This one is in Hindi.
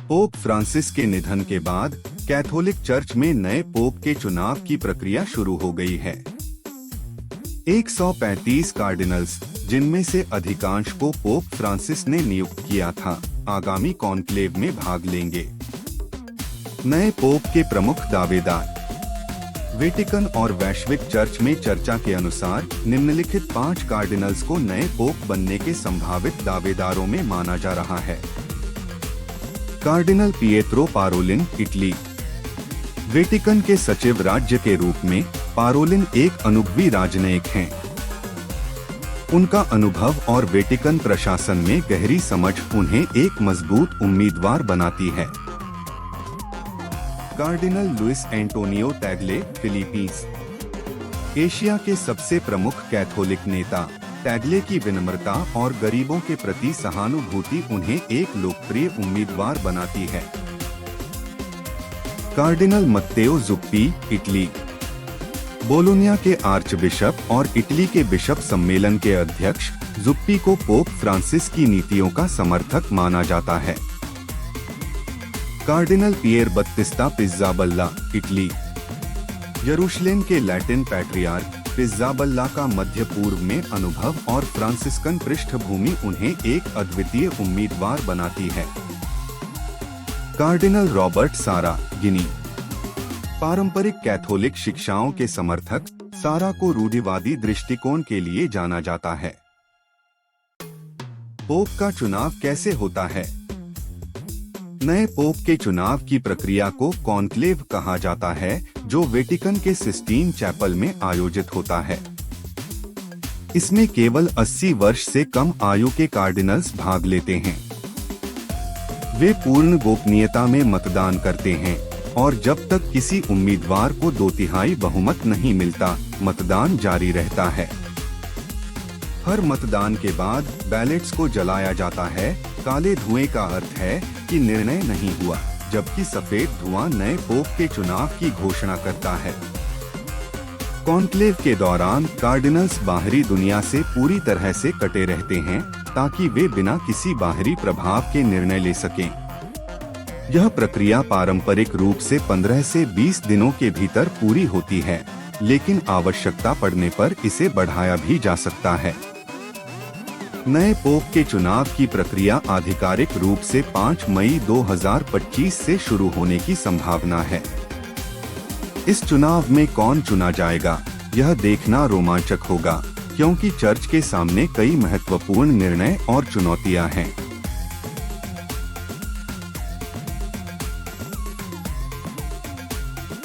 पोप फ्रांसिस के निधन के बाद कैथोलिक चर्च में नए पोप के चुनाव की प्रक्रिया शुरू हो गई है। 135 कार्डिनल्स, जिनमें से अधिकांश को पोप फ्रांसिस ने नियुक्त किया था, आगामी कॉन्क्लेव में भाग लेंगे। नए पोप के प्रमुख दावेदार। वेटिकन और वैश्विक चर्च में चर्चा के अनुसार निम्नलिखित 5 कार्डिनल्स को नए पोप बनने के संभावित दावेदारों में माना जा रहा है। Cardinal Pietro Parolin, Italy. Vatican के सचिव राज्य के रूप में पारोलिन एक अनुभवी राजनयिक हैं। उनका अनुभव और वेटिकन प्रशासन में गहरी समझ उन्हें एक मजबूत उम्मीदवार बनाती है। Cardinal Luis Antonio Tagle, Philippines. Asia के सबसे प्रमुख कैथोलिक नेता टैगले की विनम्रता और गरीबों के प्रति सहानुभूति उन्हें एक लोकप्रिय उम्मीदवार बनाती है। Cardinal Matteo Zuppi, Italy. Bologna के आर्चबिशप और इटली के बिशप सम्मेलन के अध्यक्ष जुप्पी को पोप फ्रांसिस की नीतियों का समर्थक माना जाता है। कार्डिनल पियर बत्तिस्ता पिज़्ज़ाबल्ला, इटली। यरूशलेम के लैटिन पैट्रियार्क पिज़्ज़ाबल्ला का मध्य पूर्व में अनुभव और फ्रांसिस्कन पृष्ठभूमि उन्हें एक अद्वितीय उम्मीदवार बनाती है। कार्डिनल रॉबर्ट सारा, गिनी। पारंपरिक कैथोलिक शिक्षाओं के समर्थक, सारा को रूढ़िवादी दृष्टिकोण के लिए जाना जाता है। पोप का चुनाव कैसे होता है? नए पोप के चुनाव की प्रक्रिया को कॉन्क्लेव कहा जाता है, जो वेटिकन के सिस्टीन चैपल में आयोजित होता है। इसमें केवल 80 वर्ष से कम आयु के कार्डिनल्स भाग लेते हैं। वे पूर्ण गोपनीयता में मतदान करते हैं और जब तक किसी उम्मीदवार को 2/3 बहुमत नहीं मिलता, मतदान जारी रहता है। हर मतदान के बाद बैलेट्स को जलाया जाता है। काले धुएं का अर्थ है कि निर्णय नहीं हुआ, जबकि सफेद धुआं नए पोप के चुनाव की घोषणा करता है। कॉन्क्लेव के दौरान कार्डिनल्स बाहरी दुनिया से पूरी तरह से कटे रहते हैं, ताकि वे बिना किसी बाहरी प्रभाव के निर्णय ले सकें। यह प्रक्रिया पारंपरिक रूप से 15 से 20 दिनों के भीतर पूरी होती है, लेकिन आवश्यकता पड़ने पर इसे बढ़ाया भी जा सकता है। नए पोप के चुनाव की प्रक्रिया आधिकारिक रूप से 5 मई 2025 से शुरू होने की संभावना है। इस चुनाव में कौन चुना जाएगा, यह देखना रोमांचक होगा, क्योंकि चर्च के सामने कई महत्वपूर्ण निर्णय और चुनौतियां हैं।